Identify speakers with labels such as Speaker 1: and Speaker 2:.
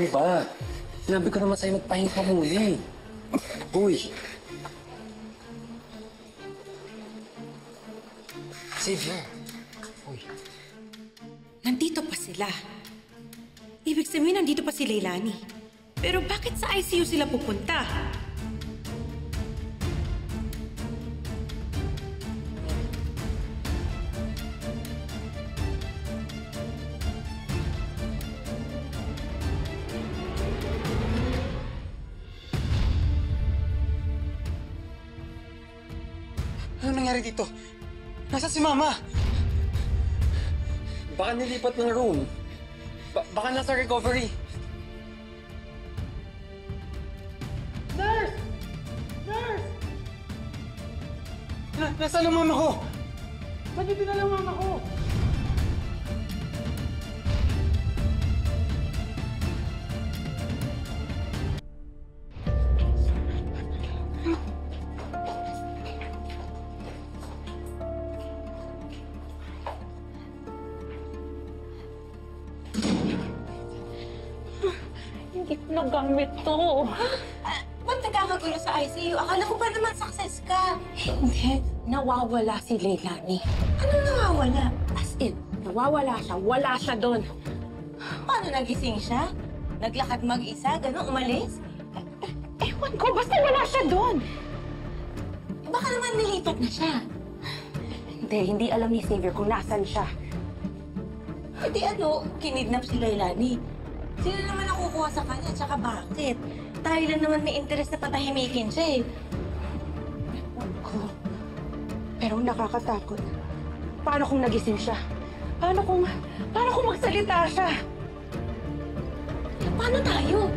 Speaker 1: Ano ba? Sinabi ko naman sa'yo magpahinga ka muna eh. Uy! Xavier! Uy!
Speaker 2: Nandito pa sila. Ibig sabihin, nandito pa si Leilani. Pero bakit sa ICU sila pupunta?
Speaker 3: Ano nangyari dito? Nasaan si Mama?
Speaker 1: Baka nilipat ng room. Baka nasa recovery.
Speaker 3: Nurse! Nurse! Nasaan ang mama ko? Saan niyo dinala ang mama ko?
Speaker 2: Hindi ko nagamit to.
Speaker 4: Ba't nagkakagulo sa ICU? Akala ko ba naman success ka?
Speaker 2: Hindi. Nawawala si Leilani.
Speaker 4: Anong nawawala?
Speaker 2: As in, nawawala siya. Wala siya doon.
Speaker 4: Paano nagising siya? Naglakad mag-isa? Ganun umalis?
Speaker 2: Ewan ko, basta wala siya doon.
Speaker 4: Baka naman nilipat na siya.
Speaker 2: Hindi alam ni Xavier kung nasan siya.
Speaker 4: E di ano, kinidnap si Leilani. Sino naman nakukuha sa kanya? Tsaka bakit? Tayo lang naman may interest na patahimikin siya eh.
Speaker 2: Ewan ko. Pero nakakatakot. Paano kung nagising siya? Paano kung magsalita siya?
Speaker 4: Paano tayo?